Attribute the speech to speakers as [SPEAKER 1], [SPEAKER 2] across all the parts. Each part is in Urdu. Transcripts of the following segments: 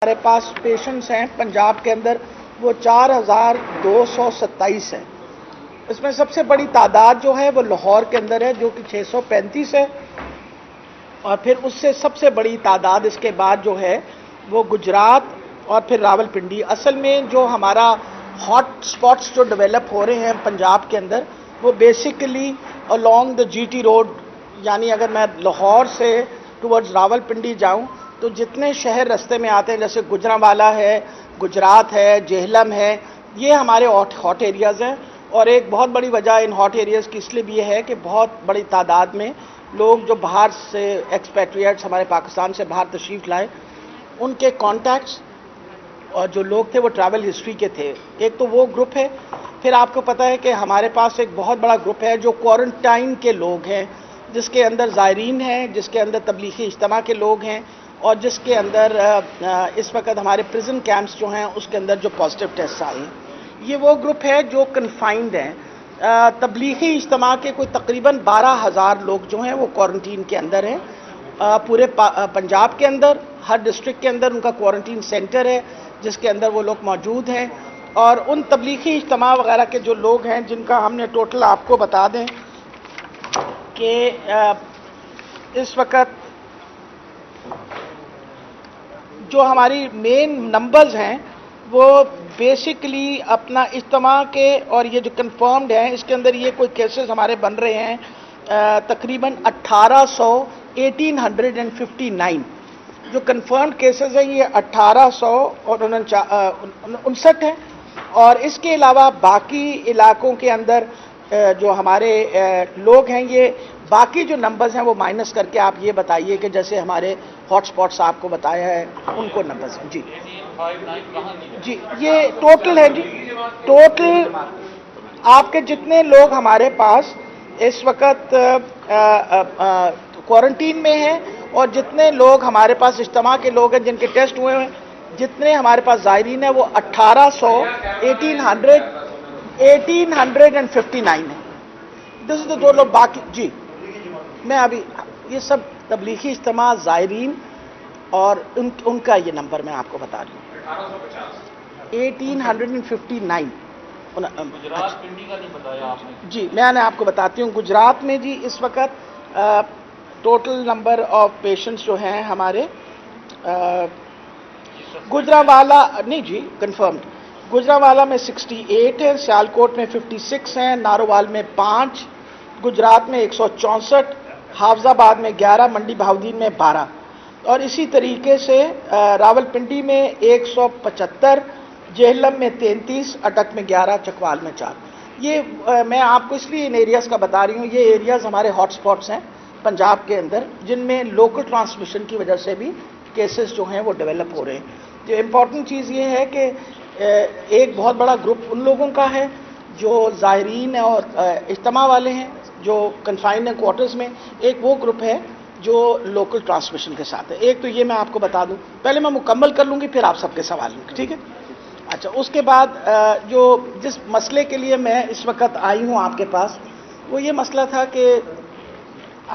[SPEAKER 1] ہمارے پاس پیشنٹس ہیں پنجاب کے اندر وہ 4227 ہیں. اس میں سب سے بڑی تعداد جو ہے وہ لاہور کے اندر ہے جو کہ 635 ہے, اور پھر اس سے سب سے بڑی تعداد اس کے بعد جو ہے وہ گجرات اور پھر راول پنڈی. اصل میں جو ہمارا ہاٹ اسپاٹس جو ڈیولپ ہو رہے ہیں پنجاب کے اندر وہ basically along the GT road, یعنی اگر میں لاہور سے ٹورڈز راول پنڈی جاؤں تو جتنے شہر رستے میں آتے ہیں جیسے گجرانوالہ ہے, گجرات ہے, جہلم ہے, یہ ہمارے ہاٹ ایریاز ہیں. اور ایک بہت بڑی وجہ ان ہاٹ ایریاز کی اس لیے بھی یہ ہے کہ بہت بڑی تعداد میں لوگ جو باہر سے ایکسپیٹریٹس ہمارے پاکستان سے باہر تشریف لائے ان کے کانٹیکٹس اور جو لوگ تھے وہ ٹریول ہسٹری کے تھے. ایک تو وہ گروپ ہے, پھر آپ کو پتہ ہے کہ ہمارے پاس ایک بہت بڑا گروپ ہے جو کوارنٹائن کے لوگ ہیں, جس کے اندر زائرین ہیں, جس کے اندر تبلیغی اجتماع کے لوگ ہیں, اور جس کے اندر اس وقت ہمارے پریزن کیمپس جو ہیں اس کے اندر جو پازیٹیو ٹیسٹ آئے ہیں. یہ وہ گروپ ہے جو کنفائنڈ ہیں. تبلیغی اجتماع کے کوئی تقریباً 12,000 لوگ جو ہیں وہ کوارنٹین کے اندر ہیں پورے پنجاب کے اندر. ہر ڈسٹرکٹ کے اندر ان کا کوارنٹین سینٹر ہے جس کے اندر وہ لوگ موجود ہیں. اور ان تبلیغی اجتماع وغیرہ کے جو لوگ ہیں جن کا ہم نے ٹوٹل آپ کو بتا دیں کہ اس وقت جو ہماری مین نمبرز ہیں وہ بیسکلی اپنا اجتماع کے اور یہ جو کنفرمڈ ہیں اس کے اندر یہ کوئی کیسز ہمارے بن رہے ہیں تقریباً 1859 جو کنفرمڈ کیسز ہیں یہ 1859 ہیں. اور اس کے علاوہ باقی علاقوں کے اندر جو ہمارے لوگ ہیں یہ باقی جو نمبرز ہیں وہ مائنس کر کے آپ یہ بتائیے کہ جیسے ہمارے ہاٹ سپاٹس آپ کو بتایا ہے ان کو نمبرز. جی یہ ٹوٹل ہے جی, ٹوٹل آپ کے جتنے لوگ ہمارے پاس اس وقت کوارنٹین میں ہیں اور جتنے لوگ ہمارے پاس اجتماع کے لوگ ہیں جن کے ٹیسٹ ہوئے ہیں, جتنے ہمارے پاس زائرین ہیں وہ 1859 ہیں. دس از دا ٹوٹل. باقی جی میں ابھی یہ سب تبلیغی اجتماع, زائرین اور ان کا یہ نمبر میں آپ کو بتا رہی ہوں 1859.
[SPEAKER 2] گجرات پنڈی کا نہیں بتایا آپ نے.
[SPEAKER 1] جی میں آپ کو بتاتی ہوں. گجرات میں جی اس وقت ٹوٹل نمبر آف پیشنٹس جو ہیں ہمارے گجرانوالہ نہیں جی کنفرمڈ, گجرانوالہ میں 68 ہیں, سیالکوٹ میں 56 ہیں, نارووال میں 5, گجرات میں 164, حافظ آباد میں 11, منڈی بہاؤدین میں 12, اور اسی طریقے سے راول پنڈی میں 175, جہلم میں 33, اٹک میں 11, چکوال میں 4. یہ میں آپ کو اس لیے ان ایریاز کا بتا رہی ہوں, یہ ایریاز ہمارے ہاٹ سپاٹس ہیں پنجاب کے اندر جن میں لوکل ٹرانسمیشن کی وجہ سے بھی کیسز جو ہیں وہ ڈیولپ ہو رہے ہیں. جو امپورٹنٹ چیز یہ ہے کہ ایک بہت بڑا گروپ ان لوگوں کا ہے جو زائرین اور اجتماع والے ہیں جو کنفائنڈ ہیں کوارٹرز میں. ایک وہ گروپ ہے جو لوکل ٹرانسمیشن کے ساتھ ہے. ایک تو یہ میں آپ کو بتا دوں, پہلے میں مکمل کر لوں گی پھر آپ سب کے سوال لوں گی, ٹھیک ہے. اچھا, اس کے بعد جو جس مسئلے کے لیے میں اس وقت آئی ہوں آپ کے پاس وہ یہ مسئلہ تھا کہ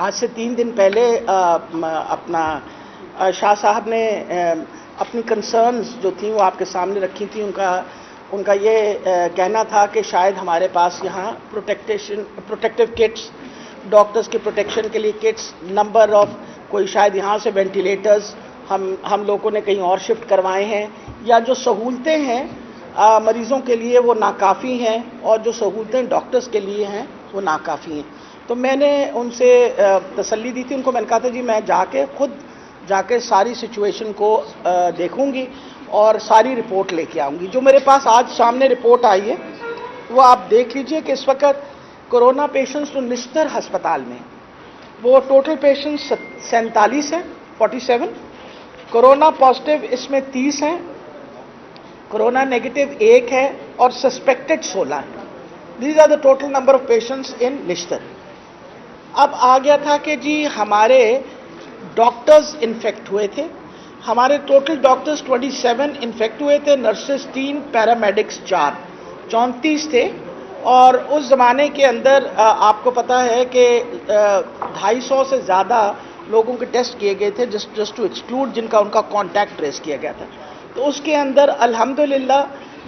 [SPEAKER 1] آج سے 3 دن پہلے اپنا شاہ صاحب نے اپنی کنسرنز جو تھیں وہ آپ کے سامنے رکھی تھیں. ان کا یہ کہنا تھا کہ شاید ہمارے پاس یہاں پروٹیکٹیو کٹس, ڈاکٹرز کے پروٹیکشن کے لیے کٹس, نمبر آف کوئی شاید یہاں سے وینٹیلیٹرز ہم لوگوں نے کہیں اور شفٹ کروائے ہیں, یا جو سہولتیں ہیں مریضوں کے لیے وہ ناکافی ہیں اور جو سہولتیں ڈاکٹرز کے لیے ہیں وہ ناکافی ہیں. تو میں نے ان سے تسلی دی تھی, ان کو میں نے کہا تھا جی میں خود جا کے ساری سچویشن کو دیکھوں گی اور ساری رپورٹ لے کے آؤں گی. جو میرے پاس آج سامنے رپورٹ آئی ہے وہ آپ دیکھ لیجئے کہ اس وقت کرونا پیشنٹس جو نشتر ہسپتال میں وہ ٹوٹل پیشنٹس 47 ہیں, 47, کرونا پازیٹیو اس میں 30 ہیں, کرونا نیگیٹو 1 ہے اور سسپیکٹڈ 16 ہیں. These are the total number of patients in Nishtar. اب آ گیا تھا کہ جی ہمارے ڈاکٹرز انفیکٹ ہوئے تھے, ہمارے ٹوٹل ڈاکٹرز 27 انفیکٹ ہوئے تھے, نرسز 3, پیرامیڈکس 4, 34 تھے. اور اس زمانے کے اندر آپ کو پتہ ہے کہ 250 سے زیادہ لوگوں کے ٹیسٹ کیے گئے تھے جسٹ ٹو ایکسکلوڈ جن کا ان کا کانٹیکٹ ٹریس کیا گیا تھا. تو اس کے اندر الحمدللہ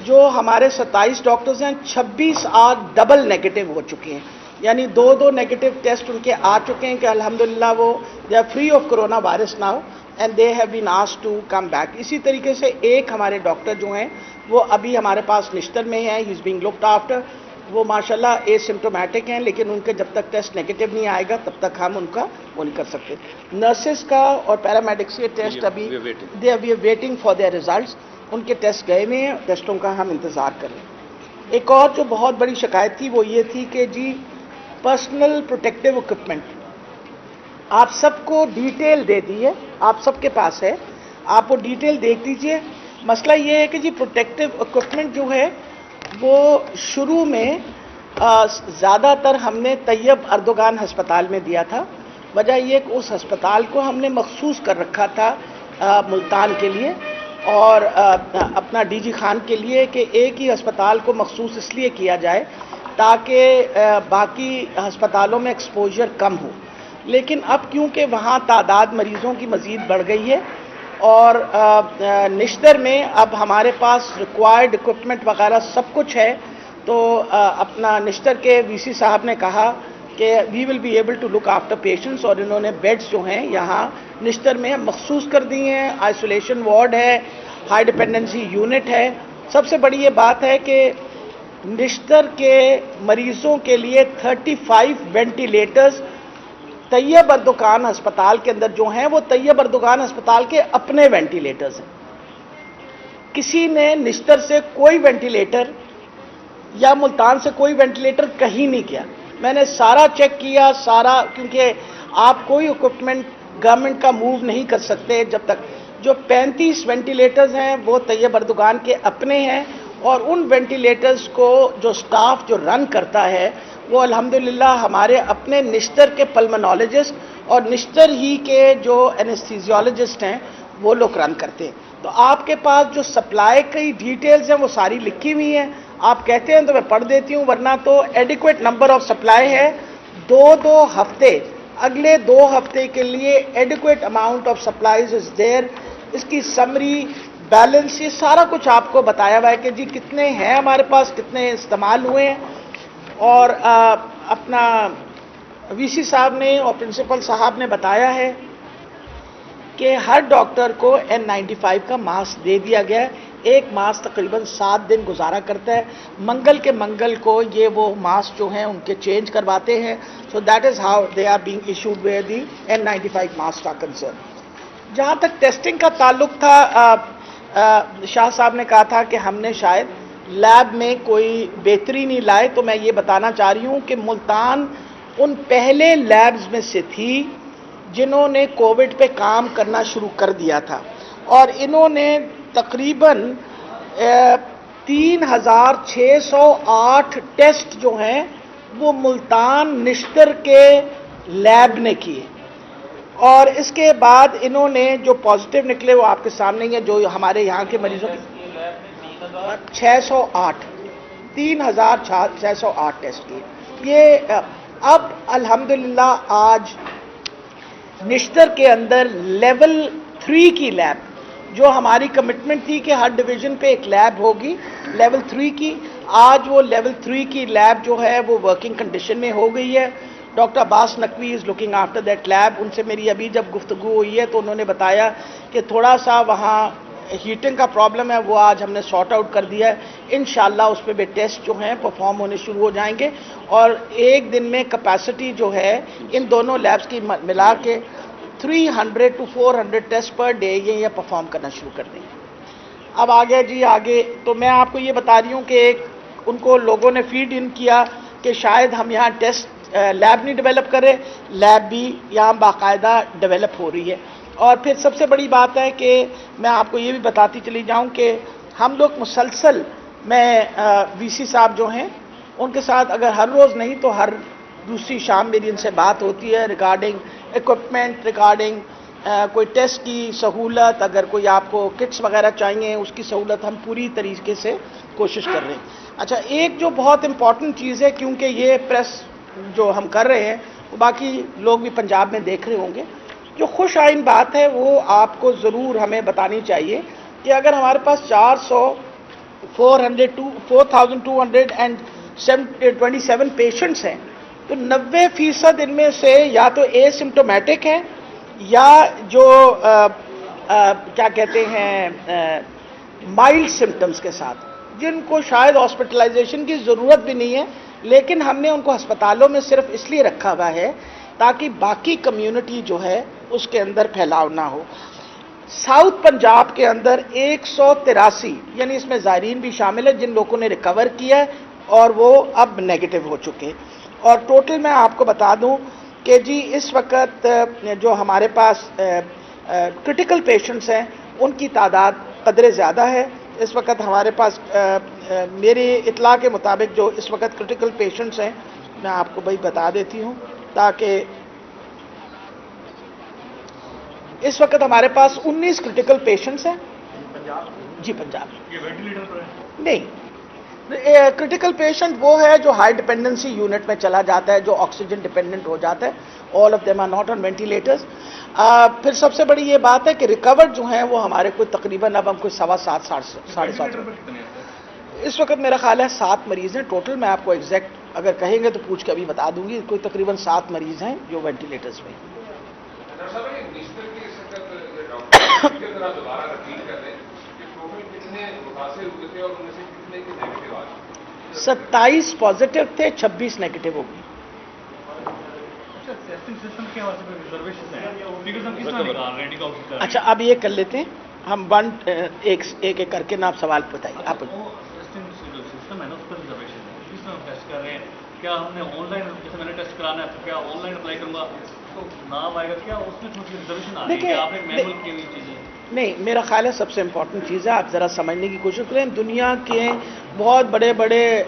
[SPEAKER 1] جو ہمارے 27 ڈاکٹرز ہیں 26 آج ڈبل نیگیٹو ہو چکے ہیں، یعنی دو نیگیٹو ٹیسٹ ان کے آ چکے ہیں کہ الحمدللہ وہ they are free of corona virus now and they have been asked to come back. اسی طریقے سے ایک ہمارے ڈاکٹر جو ہیں وہ ابھی ہمارے پاس نشتر میں ہیں، ہی از بینگ لکڈ آفٹر، وہ ماشاءاللہ اے سمٹومیٹک ہیں، لیکن ان کے جب تک ٹیسٹ نیگیٹو نہیں آئے گا تب تک ہم ان کا وہ نہیں کر سکتے۔ نرسز کا اور پیرامیڈکس کے ٹیسٹ ابھی we are waiting for their results, ان کے ٹیسٹ گئے ہوئے ہیں، ٹیسٹوں کا ہم انتظار کر رہے ہیں۔ ایک اور جو بہت بڑی شکایت تھی وہ یہ تھی کہ جی پرسنل پروٹیکٹیو اکوپمنٹ آپ سب کو ڈیٹیل دے دی ہے، آپ سب کے پاس ہے، آپ وہ ڈیٹیل دیکھ لیجئے۔ مسئلہ یہ ہے کہ جی پروٹیکٹیو اکوپمنٹ جو ہے وہ شروع میں زیادہ تر ہم نے طیب اردوگان ہسپتال میں دیا تھا، وجہ یہ کہ اس ہسپتال کو ہم نے مخصوص کر رکھا تھا ملتان کے لیے اور اپنا ڈی جی خان کے لیے کہ ایک ہی ہسپتال کو مخصوص اس لیے کیا جائے تاکہ باقی ہسپتالوں میں ایکسپوجر کم ہو، لیکن اب کیونکہ وہاں تعداد مریضوں کی مزید بڑھ گئی ہے اور نشتر میں اب ہمارے پاس ریکوائرڈ اکوپمنٹ وغیرہ سب کچھ ہے، تو اپنا نشتر کے وی سی صاحب نے کہا کہ we will be able to look after patients, اور انہوں نے بیڈز جو ہیں یہاں نشتر میں مخصوص کر دی ہیں، آئسولیشن وارڈ ہے، ہائی ڈیپینڈنسی یونٹ ہے۔ سب سے بڑی یہ بات ہے کہ نشتر کے مریضوں کے لیے 35 وینٹیلیٹرز طیب اردوگان ہسپتال کے اندر جو ہیں وہ طیب اردوگان ہسپتال کے اپنے وینٹیلیٹرز ہیں، کسی نے نشتر سے کوئی وینٹیلیٹر یا ملتان سے کوئی وینٹیلیٹر کہیں نہیں کیا۔ میں نے سارا چیک کیا، سارا، کیونکہ آپ کوئی اکوپمنٹ گورنمنٹ کا موو نہیں کر سکتے جب تک۔ جو 35 وینٹیلیٹرز ہیں وہ طیب اردوگان کے اپنے ہیں، اور ان وینٹیلیٹرز کو جو سٹاف جو رن کرتا ہے وہ الحمدللہ ہمارے اپنے نشتر کے پلمنالوجسٹ اور نشتر ہی کے جو اینستھیزیولوجسٹ ہیں وہ لوگ رن کرتے ہیں۔ تو آپ کے پاس جو سپلائی کی ڈیٹیلز ہیں وہ ساری لکھی ہوئی ہیں، آپ کہتے ہیں تو میں پڑھ دیتی ہوں، ورنہ تو ایڈیکویٹ نمبر آف سپلائی ہے، دو ہفتے، اگلے 2 ہفتے کے لیے ایڈیکویٹ اماؤنٹ آف سپلائیز از دیر، اس کی سمری بیلنس یہ سارا کچھ آپ کو بتایا ہوا ہے کہ جی کتنے ہیں ہمارے پاس، کتنے استعمال ہوئے ہیں۔ اور اپنا وی سی صاحب نے اور پرنسپل صاحب نے بتایا ہے کہ ہر ڈاکٹر کو N95 کا ماسک دے دیا گیا ہے، ایک ماسک تقریباً 7 دن گزارا کرتا ہے، منگل کے منگل کو یہ وہ ماسک جو ہیں ان کے چینج کرواتے ہیں، so that is how they are being issued where the N95 mask are concern. جہاں تک ٹیسٹنگ کا تعلق تھا، شاہ صاحب نے کہا تھا کہ ہم نے شاید لیب میں کوئی بہتری نہیں لائے، تو میں یہ بتانا چاہ رہی ہوں کہ ملتان ان پہلے لیبز میں سے تھی جنہوں نے کووڈ پہ کام کرنا شروع کر دیا تھا، اور انہوں نے تقریباً 3608 ٹیسٹ جو ہیں وہ ملتان نشتر کے لیب نے کیے، اور اس کے بعد انہوں نے جو پازیٹیو نکلے وہ آپ کے سامنے ہی ہیں، جو ہمارے یہاں کے مریضوں کی 3608 ٹیسٹ کیے۔ یہ اب الحمدللہ آج نشتر کے اندر لیول 3 کی لیب، جو ہماری کمٹمنٹ تھی کہ ہر ڈویژن پہ ایک لیب ہوگی لیول 3 کی، آج وہ لیول 3 کی لیب جو ہے وہ ورکنگ کنڈیشن میں ہو گئی ہے۔ Doctor Abbas Naqvi is looking after that lab, ان سے میری ابھی جب گفتگو ہوئی ہے تو انہوں نے بتایا کہ تھوڑا سا وہاں ہیٹنگ کا پرابلم ہے، وہ آج ہم نے سارٹ آؤٹ کر دیا ہے، انشاءاللہ اس پہ بھی ٹیسٹ جو ہیں پرفارم ہونے شروع ہو جائیں گے، اور ایک دن میں کیپیسٹی جو ہے ان دونوں لیبز کی ملا کے 300 to 400 ٹیسٹ پر ڈے یہ پرفارم کرنا شروع کر دیں گے۔ اب آگے تو میں آپ کو یہ بتا رہی ہوں کہ ایک ان کو لوگوں نے فیڈ ان کیا کہ شاید ہم یہاں ٹیسٹ لیب نہیں ڈیولپ کرے، لیب بھی یہاں باقاعدہ ڈیولپ ہو رہی ہے۔ اور پھر سب سے بڑی بات ہے کہ میں آپ کو یہ بھی بتاتی چلی جاؤں کہ ہم لوگ مسلسل، میں وی سی صاحب جو ہیں ان کے ساتھ اگر ہر روز نہیں تو ہر دوسری شام میری ان سے بات ہوتی ہے ریگارڈنگ ایکوپمنٹ، ریگارڈنگ کوئی ٹیسٹ کی سہولت، اگر کوئی آپ کو کٹس وغیرہ چاہیے اس کی سہولت ہم پوری طریقے سے کوشش کر رہے ہیں۔ اچھا، ایک جو بہت امپورٹنٹ چیز ہے، کیونکہ یہ پریس جو ہم کر رہے ہیں وہ باقی لوگ بھی پنجاب میں دیکھ رہے ہوں گے، جو خوش آئین بات ہے وہ آپ کو ضرور ہمیں بتانی چاہیے کہ اگر ہمارے پاس 4,227 پیشنٹس ہیں تو 90% ان میں سے یا تو اے سمٹومیٹک ہیں یا جو کیا کہتے ہیں مائلڈ سمٹمز کے ساتھ، جن کو شاید ہاسپٹلائزیشن کی ضرورت بھی نہیں ہے، لیکن ہم نے ان کو ہسپتالوں میں صرف اس لیے رکھا ہوا ہے تاکہ باقی کمیونٹی جو ہے اس کے اندر پھیلاؤ نہ ہو۔ ساؤتھ پنجاب کے اندر 183 یعنی اس میں زائرین بھی شامل ہے جن لوگوں نے ریکور کیا ہے اور وہ اب نیگیٹو ہو چکے، اور ٹوٹل میں آپ کو بتا دوں کہ جی اس وقت جو ہمارے پاس کرٹیکل پیشنٹس ہیں ان کی تعداد قدرے زیادہ ہے۔ اس وقت ہمارے پاس میری اطلاع کے مطابق جو اس وقت کرٹیکل پیشنٹس ہیں میں آپ کو بھائی بتا دیتی ہوں تاکہ اس وقت ہمارے پاس 19 کرٹیکل پیشنٹس ہیں جی پنجاب نہیں، کرٹیکل پیشنٹ وہ ہے جو ہائی ڈپینڈنسی یونٹ میں چلا جاتا ہے، جو آکسیجن ڈپینڈنٹ ہو جاتا ہے، all of them are not on ventilators. پھر سب سے بڑی یہ بات ہے کہ ریکورڈ جو ہیں وہ ہمارے کوئی تقریباً اب ہم کوئی 7.25 7.5 اس وقت میرا خیال ہے 7 مریض ہیں ٹوٹل، میں آپ کو ایگزیکٹ اگر کہیں گے تو پوچھ کے ابھی بتا دوں گی، کوئی تقریباً 7 مریض ہیں جو وینٹیلیٹرز پہ ہیں۔
[SPEAKER 3] دوبارہ رپیٹ کر دیں کہ ٹوٹل کتنے متاثر ہوئے تھے اور ان میں سے کتنے کے نیگیٹو آ چکے؟
[SPEAKER 1] 27 پازیٹیو تھے، 26 نیگیٹو ہو گئی۔ اچھا اب یہ کر لیتے ہیں ہم ایک ایک کر کے نا آپ سوال بتائیے آپ۔
[SPEAKER 4] سسٹم ہے نا اس پر ریزرویشن ہے، جس میں ہم ٹیسٹ کر رہے ہیں کیا ہم نے آن لائن، جیسے میں نے ٹیسٹ کرانا ہے تو کیا آن لائن اپلائی کروں گا تو نام آئے گا، کیا اس میں تھوڑی سی ریزرویشن آ رہی ہے کہ آپ نے مینول کی ہوئی چیزیں؟
[SPEAKER 1] نہیں، میرا خیال ہے سب سے امپورٹنٹ چیز ہے آپ ذرا سمجھنے کی کوشش کریں، دنیا کے بہت بڑے بڑے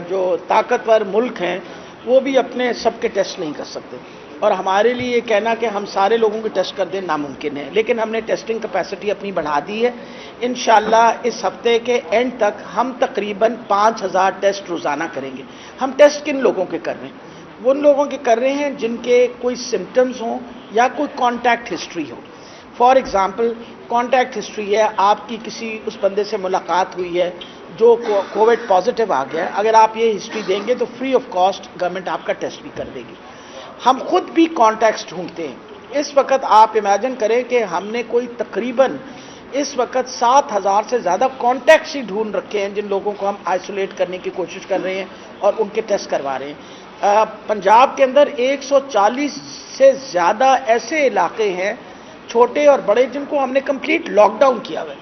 [SPEAKER 1] جو طاقتور ملک ہیں وہ بھی اپنے سب کے ٹیسٹ نہیں کر سکتے، اور ہمارے لیے یہ کہنا کہ ہم سارے لوگوں کے ٹیسٹ کر دیں ناممکن ہے، لیکن ہم نے ٹیسٹنگ کیپیسٹی اپنی بڑھا دی ہے۔ انشاءاللہ اس ہفتے کے اینڈ تک ہم تقریباً 5000 ٹیسٹ روزانہ کریں گے۔ ہم ٹیسٹ کن لوگوں کے کر رہے ہیں؟ وہ ان لوگوں کے کر رہے ہیں جن کے کوئی سمٹمز ہوں یا کوئی contact history who. For example contact history ہے، آپ کی کسی اس بندے سے ملاقات ہوئی ہے جو کووڈ پازیٹیو آ گیا ہے، اگر آپ یہ ہسٹری دیں گے تو فری آف کاسٹ گورنمنٹ آپ کا ٹیسٹ بھی کر دے گی۔ ہم خود بھی کانٹیکٹس ڈھونڈتے ہیں، اس وقت آپ امیجن کریں کہ ہم نے کوئی تقریباً اس وقت 7000 سے زیادہ کانٹیکٹس ہی ڈھونڈ رکھے ہیں جن لوگوں کو ہم آئسولیٹ کرنے کی کوشش کر رہے ہیں اور ان کے ٹیسٹ کروا رہے ہیں۔ پنجاب کے اندر 140 سے زیادہ ایسے علاقے ہیں چھوٹے اور بڑے جن کو ہم نے کمپلیٹ لاک ڈاؤن کیا ہوا ہے،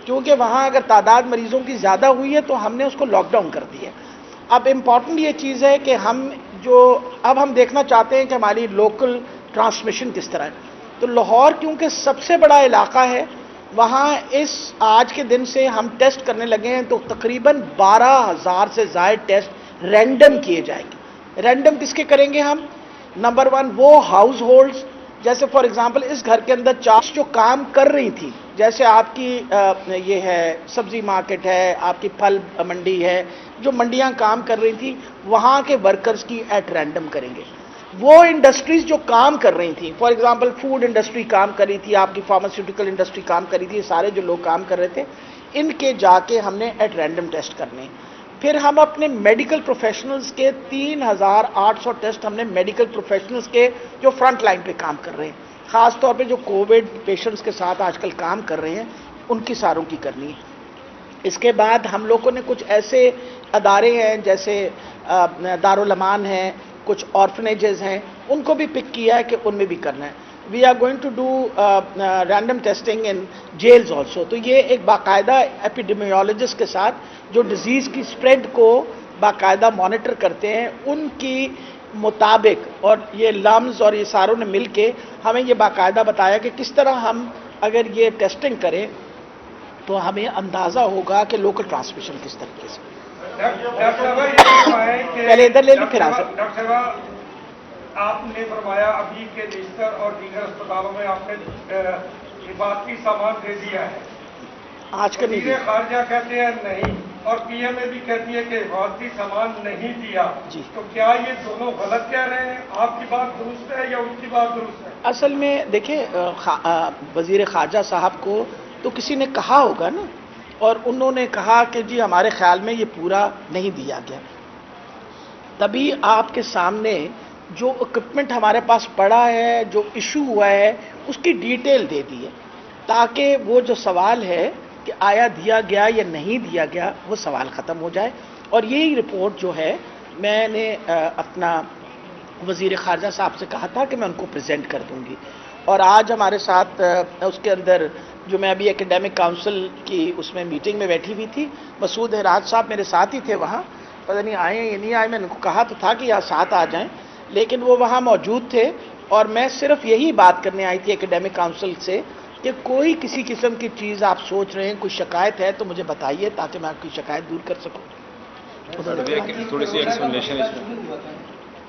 [SPEAKER 1] کیونکہ وہاں اگر تعداد مریضوں کی زیادہ ہوئی ہے تو ہم نے اس کو لاک ڈاؤن کر دیا ہے۔ اب امپورٹنٹ یہ چیز ہے کہ اب ہم دیکھنا چاہتے ہیں کہ ہماری لوکل ٹرانسمیشن کس طرح ہے، تو لاہور کیونکہ سب سے بڑا علاقہ ہے وہاں آج کے دن سے ہم ٹیسٹ کرنے لگے ہیں تو تقریباً 12000 سے زائد ٹیسٹ رینڈم کیے جائیں گے۔ رینڈم کس کے کریں گے ہم؟ نمبر 1 وہ ہاؤس ہولڈز، جیسے فار ایگزامپل اس گھر کے اندر 4 جو کام کر رہی تھی، جیسے آپ کی یہ ہے سبزی مارکیٹ ہے، آپ کی پھل منڈی ہے، جو منڈیاں کام کر رہی تھی وہاں کے ورکرز کی ایٹ رینڈم کریں گے۔ وہ انڈسٹریز جو کام کر رہی تھیں، فار ایگزامپل فوڈ انڈسٹری کام کر رہی تھی، آپ کی فارماسیوٹیکل انڈسٹری کام کر رہی تھی، سارے جو لوگ کام کر رہے تھے ان کے جا کے ہم نے ایٹ رینڈم ٹیسٹ کرنے۔ پھر ہم اپنے میڈیکل پروفیشنلز کے 3800 ٹیسٹ ہم نے میڈیکل پروفیشنلز کے جو فرنٹ لائن پہ کام کر رہے ہیں، خاص طور پہ جو کووڈ پیشنٹس کے ساتھ آج کل کام کر رہے ہیں ان کی ساروں کی کرنی ہے۔ اس کے بعد ہم لوگوں نے کچھ ایسے ادارے ہیں جیسے دارالامان ہیں، کچھ آرفنیجز ہیں، ان کو بھی پک کیا ہے کہ ان میں بھی کرنا ہے۔ We are going to do random testing in jails also. تو یہ ایک باقاعدہ ایپیڈیمیولوجسٹ کے ساتھ جو ڈیزیز کی اسپریڈ کو باقاعدہ مانیٹر کرتے ہیں ان کی مطابق، اور یہ لمز اور یہ ساروں نے مل کے ہمیں یہ باقاعدہ بتایا کہ کس طرح ہم اگر یہ ٹیسٹنگ کریں تو ہمیں اندازہ ہوگا کہ لوکل ٹرانسمیشن کس طریقے سے۔ پہلے ادھر لے لیں پھر آ سکتے۔
[SPEAKER 3] ڈاکٹر صاحب آپ نے فرمایا ابھی کے نشتر اور دیگر اسپتالوں میں آپ نے حفاظتی سامان دے دیا ہے،
[SPEAKER 1] آج کا نہیں
[SPEAKER 3] وزیر خارجہ کہتے ہیں نہیں، اور پی ایم اے بھی کہتی ہے کہ حفاظتی سامان نہیں دیا،
[SPEAKER 1] جی۔
[SPEAKER 3] تو کیا یہ دونوں غلط کہہ رہے ہیں؟ آپ کی بات درست ہے یا ان کی بات درست ہے؟
[SPEAKER 1] اصل میں دیکھیں وزیر خارجہ صاحب کو تو کسی نے کہا ہوگا نا، اور انہوں نے کہا کہ جی ہمارے خیال میں یہ پورا نہیں دیا گیا، تبھی آپ کے سامنے جو اکوپمنٹ ہمارے پاس پڑا ہے، جو ایشو ہوا ہے، اس کی ڈیٹیل دے دی ہے، تاکہ وہ جو سوال ہے کہ آیا دیا گیا یا نہیں دیا گیا، وہ سوال ختم ہو جائے۔ اور یہی رپورٹ جو ہے میں نے اپنا وزیر خارجہ صاحب سے کہا تھا کہ میں ان کو پریزنٹ کر دوں گی، اور آج ہمارے ساتھ اس کے اندر جو میں ابھی اکیڈیمک کاؤنسل کی اس میں میٹنگ میں بیٹھی ہوئی تھی، مسعود ہراج صاحب میرے ساتھ ہی تھے وہاں، پتہ نہیں آئے یا نہیں آئے، میں نے ان کو کہا تو تھا کہ یہاں ساتھ آ جائیں، لیکن وہ وہاں موجود تھے، اور میں صرف یہی بات کرنے آئی تھی اکیڈیمک کاؤنسل سے کہ کوئی کسی قسم کی چیز آپ سوچ رہے ہیں، کوئی شکایت ہے تو مجھے بتائیے تاکہ میں آپ کی شکایت دور کر سکوں۔
[SPEAKER 5] تھوڑی سی ایکسپلینیشن اس میں۔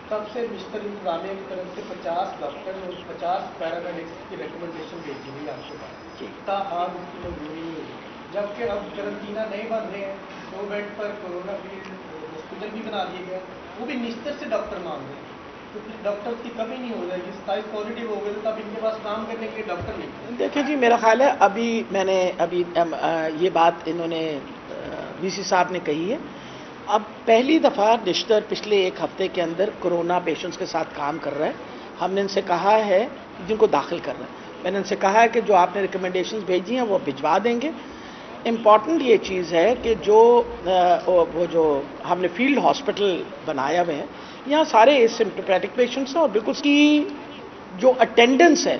[SPEAKER 6] تب سے مسٹر انتظامیہ کی طرف سے 50 ڈاکٹر اور 50 پیرامیڈکس کی ریکمنڈیشن بھیجی ہوئی آپ کے پاس، تاحال اس کی منظوری نہیں ہوئی، جبکہ اب قرنطینہ نہیں بن رہے ہیں، 2 بیڈ پر کورونا کی ہاسپٹل بھی بنا دیے گئے، وہ بھی نشتر سے ڈاکٹر مانگ رہے ہیں، تو پھر ڈاکٹر کی کمی نہیں ہو جائے گی، 27 پازیٹیو ہو گئے تو تب ان کے پاس کام کرنے کے لیے ڈاکٹر نہیں۔
[SPEAKER 1] دیکھیں جی، میرا خیال ہے میں نے یہ بات انہوں نے وی سی صاحب نے کہی ہے، اب پہلی دفعہ نشتر پچھلے 1 ہفتے کے اندر کورونا پیشنٹس کے ساتھ کام کر رہا ہے، ہم نے ان سے کہا ہے جن کو داخل کر رہا ہے، میں نے ان سے کہا ہے کہ جو آپ نے ریکمنڈیشنز بھیجی ہیں وہ بھجوا دیں گے۔ امپورٹنٹ یہ چیز ہے کہ وہ جو ہم نے فیلڈ ہاسپٹل بنایا ہوئے ہیں، یہاں سارے سمپٹومیٹک پیشنٹس ہیں، اور بالکل اس کی جو اٹینڈنس ہے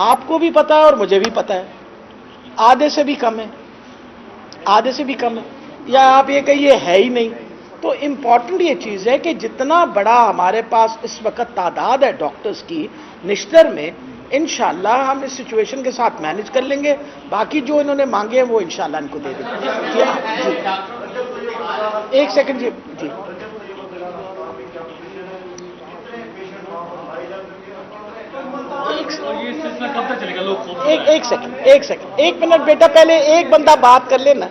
[SPEAKER 1] آپ کو بھی پتہ ہے اور مجھے بھی پتہ ہے، آدھے سے بھی کم ہے، آدھے سے بھی کم ہے، یا آپ یہ کہیے ہے ہی نہیں۔ تو امپورٹنٹ یہ چیز ہے کہ جتنا بڑا ہمارے پاس اس وقت تعداد ہے ڈاکٹرز کی نشتر میں، انشاءاللہ ہم اس سچویشن کے ساتھ مینج کر لیں گے، باقی جو انہوں نے مانگے ہیں وہ انشاءاللہ ان کو دے دیں گے۔ ایک سیکنڈ جی
[SPEAKER 4] یہ سلسلہ کب تک چلے گا؟ لوگ
[SPEAKER 1] ایک سیکنڈ 1 منٹ بیٹا، پہلے ایک بندہ بات کر لینا۔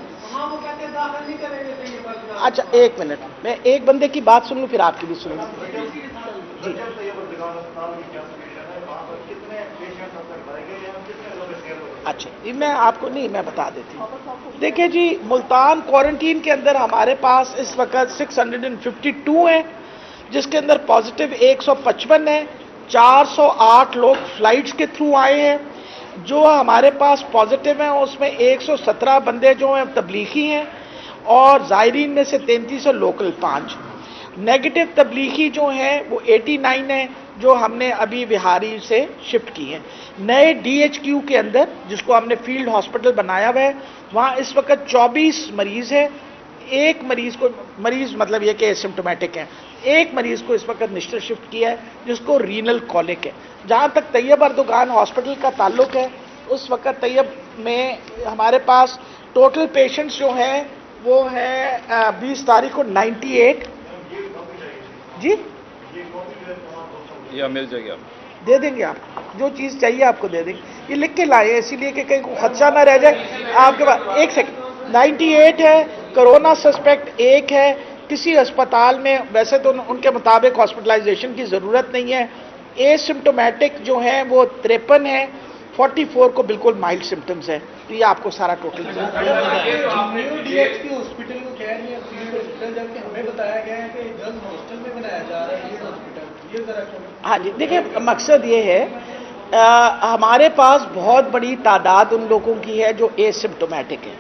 [SPEAKER 1] اچھا 1 منٹ، میں ایک بندے کی بات سن لوں پھر آپ کی بھی سن لوں۔ جی اچھا میں آپ کو نہیں، میں بتا دیتی ہوں۔ دیکھیں جی، ملتان کوارنٹین کے اندر ہمارے پاس اس وقت 652 ہیں، جس کے اندر پازیٹیو 155 ہیں، 408 لوگ فلائٹس کے تھرو آئے ہیں، جو ہمارے پاس پازیٹیو ہیں اس میں 117 بندے جو ہیں تبلیغی ہیں، اور زائرین میں سے 33 اور لوکل 5۔ نیگیٹو تبلیغی جو ہیں وہ 89 ہیں، جو ہم نے ابھی بہاری سے شفٹ کی ہیں۔ نئے ڈی ایچ کیو کے اندر جس کو ہم نے فیلڈ ہاسپٹل بنایا ہوا ہے، وہاں اس وقت 24 مریض ہیں، ایک مریض مطلب یہ کہ سمپٹومیٹک ہیں، ایک مریض کو اس وقت نشتر شفٹ کیا ہے جس کو رینل کولک ہے۔ جہاں تک طیب اردگان ہاسپٹل کا تعلق ہے، اس وقت طیب میں ہمارے پاس ٹوٹل پیشنٹس جو ہیں وہ ہے 20 تاریخ کو 98۔ جی
[SPEAKER 5] یہ مل جائے گی، آپ
[SPEAKER 1] دے دیں گے، آپ جو چیز چاہیے آپ کو دے دیں گے، یہ لکھ کے لائے اسی لیے کہ کہیں خدشہ نہ رہ جائے آپ کے پاس۔ ایک سیکنڈ 98 ہے، کرونا سسپیکٹ 1 ہے، کسی اسپتال میں ویسے تو ان کے مطابق ہاسپٹلائزیشن کی ضرورت نہیں ہے، اے سمپٹومیٹک جو ہیں وہ 53 ہیں، 44 کو بالکل مائلڈ سمپٹمز ہیں، تو یہ آپ کو سارا ٹوٹل
[SPEAKER 6] نیو ڈی ایچ کی ہاسپٹل کو کہہ رہی ہیں فیلڈ ہاسپٹل، جبکہ ہمیں بتایا گیا ہے کہ جلد ہاسٹل میں بنایا جا رہا ہے یہ ہاسپٹل، یہ ذرا
[SPEAKER 1] ہاں جی دیکھیں، مقصد یہ ہے ہمارے پاس بہت بڑی تعداد ان لوگوں کی ہے جو اے سمپٹومیٹک ہیں،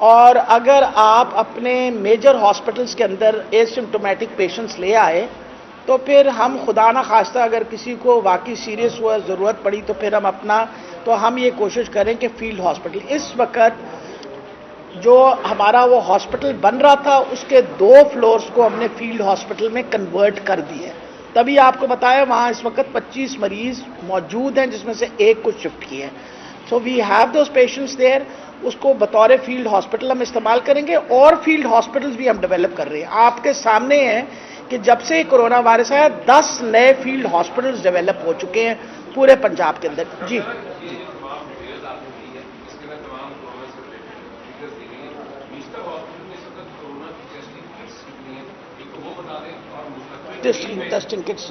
[SPEAKER 1] اور اگر آپ اپنے میجر ہاسپٹلس کے اندر اے سمپٹومیٹک پیشنٹس لے آئے تو پھر ہم خدا نہ خواستہ اگر کسی کو واقعی سیریس ہوا، ضرورت پڑی تو پھر ہم یہ کوشش کریں کہ فیلڈ ہاسپٹل، اس وقت جو ہمارا وہ ہاسپٹل بن رہا تھا اس کے 2 فلورز کو ہم نے فیلڈ ہاسپٹل میں کنورٹ کر دیا ہے، تبھی آپ کو بتایا وہاں اس وقت 25 مریض موجود ہیں جس میں سے 1 کو شفٹ کیا ہے۔ So we have those patients there, اس کو بطور فیلڈ ہاسپٹل ہم استعمال کریں گے، اور فیلڈ ہاسپٹلز بھی ہم ڈیولپ کر رہے ہیں۔ آپ کے سامنے ہیں کہ جب سے کورونا وائرس آیا 10 نئے فیلڈ ہاسپٹلز ڈیولپ ہو چکے ہیں پورے پنجاب کے اندر۔ جی ٹیسٹنگ کٹس۔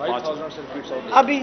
[SPEAKER 5] 5000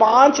[SPEAKER 1] 5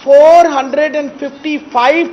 [SPEAKER 1] 455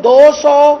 [SPEAKER 1] 200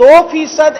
[SPEAKER 1] 2%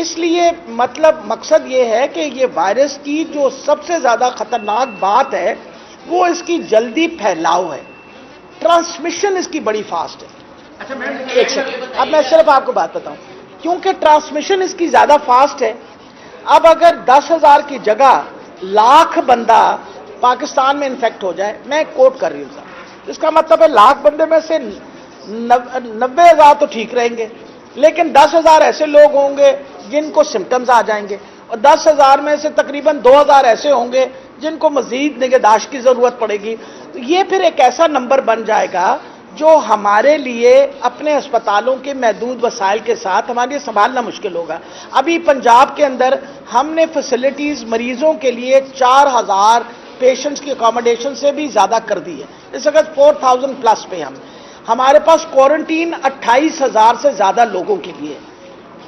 [SPEAKER 1] اس لیے مطلب مقصد یہ ہے کہ یہ وائرس کی جو سب سے زیادہ خطرناک بات ہے وہ اس کی جلدی پھیلاؤ ہے، ٹرانسمیشن اس کی بڑی فاسٹ ہے۔ ایک سیکنڈ، اب میں صرف آپ کو بات بتاؤں، کیونکہ ٹرانسمیشن اس کی زیادہ فاسٹ ہے، اب اگر 10,000 کی جگہ لاکھ بندہ پاکستان میں انفیکٹ ہو جائے، میں کوٹ کر رہی ہوں صاحب، اس کا مطلب ہے لاکھ بندے میں سے 90,000 تو ٹھیک رہیں گے، لیکن 10,000 ایسے لوگ ہوں گے جن کو سمٹمز آ جائیں گے، اور 10,000 میں سے تقریباً 2,000 ایسے ہوں گے جن کو مزید نگہداشت کی ضرورت پڑے گی۔ تو یہ پھر ایک ایسا نمبر بن جائے گا جو ہمارے لیے اپنے اسپتالوں کے محدود وسائل کے ساتھ ہمارے لیے سنبھالنا مشکل ہوگا۔ ابھی پنجاب کے اندر ہم نے فیسلٹیز مریضوں کے لیے 4,000 پیشنٹس کی اکاموڈیشن سے بھی زیادہ کر دی ہے، اس وقت 4,000 پلس پہ ہمارے پاس کوارنٹین 28,000 سے زیادہ لوگوں کے لیے،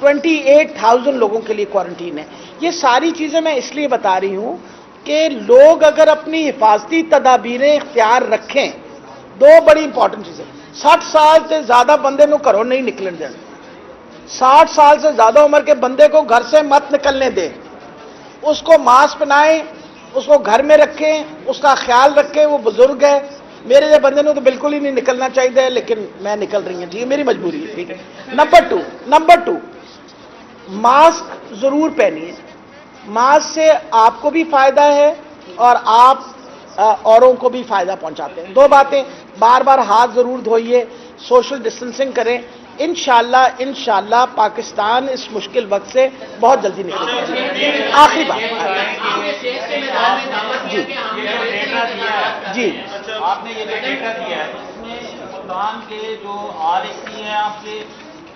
[SPEAKER 1] 28,000 لوگوں کے لیے کوارنٹین ہے۔ یہ ساری چیزیں میں اس لیے بتا رہی ہوں کہ لوگ اگر اپنی حفاظتی تدابیریں اختیار رکھیں، دو بڑی امپورٹنٹ چیزیں، 60 سال سے زیادہ بندے کو گھروں نہیں نکلنے دیں، 60 سال سے زیادہ عمر کے بندے کو گھر سے مت نکلنے دیں، اس کو ماسک پہنائیں، اس کو گھر میں رکھیں، اس کا خیال رکھیں، وہ بزرگ ہے، میرے جیسے بندے نے تو بالکل ہی نہیں نکلنا چاہیے، لیکن میں نکل رہی ہوں، ٹھیک ہے، میری مجبوری ہے، ٹھیک ہے۔ نمبر ٹو ماسک ضرور پہنیے، ماسک سے آپ کو بھی فائدہ ہے اور آپ اوروں کو بھی فائدہ پہنچاتے ہیں۔ دو باتیں، بار بار ہاتھ ضرور دھوئیے، سوشل ڈسٹینسنگ کریں، انشاءاللہ پاکستان اس مشکل وقت سے بہت جلدی نکلے گا۔ آخری بات جی
[SPEAKER 2] آپ نے یہ جو ڈیٹا دیا ہے اس میں ملتان کے جو RSC ہیں آپ کے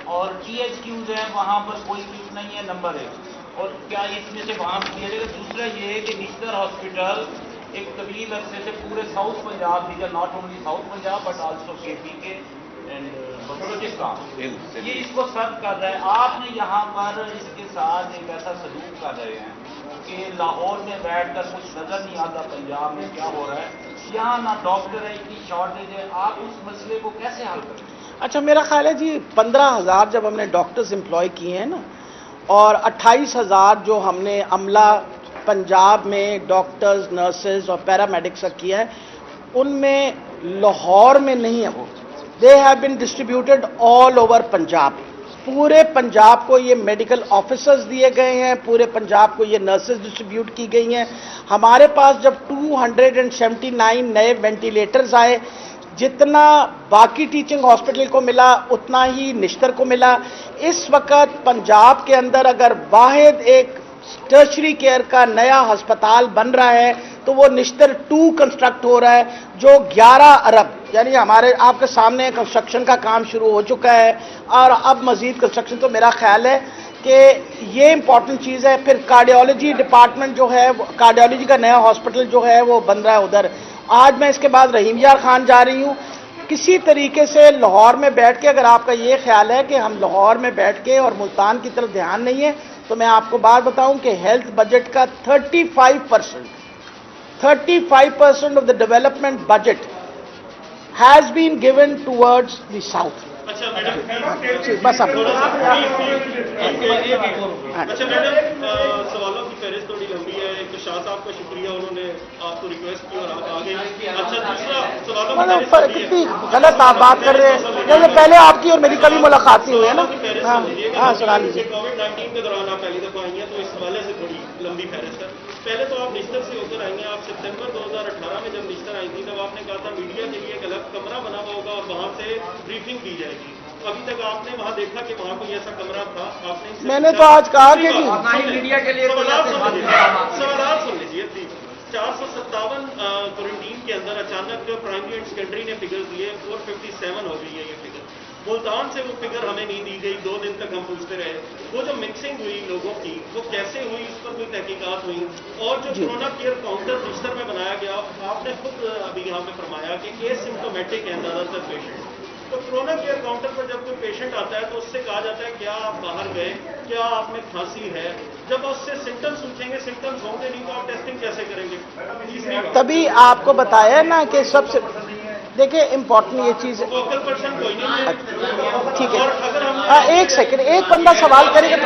[SPEAKER 2] اور THQs ہیں وہاں پر کوئی فکس نہیں ہے، نمبر 1، اور کیا اس میں سے وہاں کیا جائے گا؟ دوسرا یہ ہے کہ نشتر ہاسپٹل ایک طویل عرصے سے پورے ساؤتھ پنجاب دیگر، not only south Punjab but also KP کے بلوچستان، یہ اس کو سرو کر رہا ہے۔ آپ نے یہاں پر اس کے ساتھ ایک ایسا سلوک کر رہے ہیں کہ لاہور میں بیٹھ کر کچھ نظر نہیں آتا پنجاب میں کیا ہو رہا ہے، یہاں نہ ڈاکٹر ہے، اتنی شارٹیج ہے، آپ اس مسئلے کو کیسے حل کریں؟
[SPEAKER 1] اچھا، میرا خیال ہے جی 15,000 جب ہم نے ڈاکٹرز امپلائی کیے ہیں نا، اور 28,000 جو ہم نے عملہ پنجاب میں ڈاکٹرز، نرسز اور پیرامیڈکس کا کیا ہے، ان میں لاہور میں نہیں ہے، وہ دے have been distributed all over Punjab, پورے پنجاب کو یہ میڈیکل آفیسرز دیے گئے ہیں، پورے پنجاب کو یہ نرسز ڈسٹریبیوٹ کی گئی ہیں۔ ہمارے پاس جب 279 نئے وینٹیلیٹرز آئے، جتنا باقی ٹیچنگ ہاسپٹل کو ملا اتنا ہی نشتر کو ملا۔ اس وقت پنجاب کے اندر اگر واحد ایک ٹرشری کیئر کا نیا ہسپتال بن رہا ہے تو وہ نشتر 2 کنسٹرکٹ ہو رہا ہے، جو 11 ارب، یعنی ہمارے آپ کے سامنے کنسٹرکشن کا کام شروع ہو چکا ہے، اور اب مزید کنسٹرکشن، تو میرا خیال ہے کہ یہ امپورٹنٹ چیز ہے۔ پھر کارڈیالوجی ڈپارٹمنٹ جو ہے، کارڈیالوجی کا نیا ہاسپٹل جو ہے وہ بن رہا ہے ادھر۔ آج میں اس کے بعد رحیم یار خان جا رہی ہوں۔ کسی طریقے سے لاہور میں بیٹھ کے، اگر آپ کا یہ خیال ہے کہ ہم لاہور میں بیٹھ کے اور ملتان کی طرف دھیان نہیں ہے، تو میں آپ کو بات بتاؤں کہ ہیلتھ بجٹ کا 35% of the development budget has been given towards the south.
[SPEAKER 7] اچھا میڈم،
[SPEAKER 1] بس اب
[SPEAKER 7] اچھا میڈم، سوالوں کی فہرست تھوڑی لمبی ہے۔ ایک تو شاہ صاحب کا شکریہ، انہوں نے آپ کو ریکویسٹ کی اور آپ آ گئے۔ اچھا دوسرا سوالوں کی فہرست
[SPEAKER 1] کتنی غلط آپ بات کر رہے ہیں، جیسے پہلے آپ کی اور میری کبھی ملاقات نہیں ہوئی ہے نا۔ ہاں سنا لیجیے۔
[SPEAKER 7] کووڈ-19 کے دوران آپ پہلی دفعہ آئی ہیں تو اس حوالے سے تھوڑی لمبی فہرست ہے۔ پہلے تو آپ نشتر سے ہو کر آئی ہیں، آپ ستمبر 2018 میں جب نشتر آئی تھی تب آپ نے کہا تھا میڈیا کے لیے ایک الگ کمرہ بنا ہوا ہوگا اور وہاں سے بریفنگ کی جائے گی۔ ابھی تک آپ نے وہاں دیکھا کہ وہاں کوئی ایسا کمرہ تھا؟ آپ نے
[SPEAKER 1] میں نے تو آج کہا کہ
[SPEAKER 8] میڈیا کے لیے
[SPEAKER 7] سوالات سن لیجیے۔ 457 کوارنٹین کے اندر اچانک جو پرائمری اینڈ سیکنڈری نے فگر دیے 457 ہو گئی ہے یہ فگر۔ ملتان سے وہ فگر ہمیں نہیں دی گئی، 2 دن تک ہم پوچھتے رہے۔ وہ جو مکسنگ ہوئی لوگوں کی وہ کیسے ہوئی، اس پر کوئی تحقیقات ہوئی؟ اور جو کورونا کیئر کاؤنٹر نشتر میں بنایا گیا، آپ نے خود ابھی یہاں پہ فرمایا کہ ایسمپٹومیٹک ہیں زیادہ تر پیشنٹ، تو کورونا کیئر کاؤنٹر پر جب کوئی پیشنٹ آتا ہے تو اس سے کہا جاتا ہے کیا آپ باہر گئے، کیا آپ میں کھانسی ہے؟ جب اس سے سمٹمس پوچھیں گے، سمٹمس ہوں گے نہیں تو آپ ٹیسٹنگ کیسے کریں گے؟
[SPEAKER 1] تبھی آپ کو بتایا نا کہ سب سے دیکھیں امپورٹنٹ یہ چیز ہے۔
[SPEAKER 7] فوکل پرسن کوئی نہیں ہے،
[SPEAKER 1] ٹھیک
[SPEAKER 7] اور اگر ہم
[SPEAKER 1] ہے، ایک سیکنڈ، ایک بندہ سوال کرے گا تو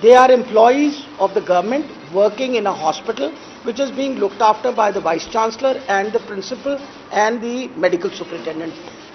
[SPEAKER 1] they are employees of the government working in a hospital which is being looked after by the vice chancellor and the principal and the medical superintendent.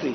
[SPEAKER 1] 3,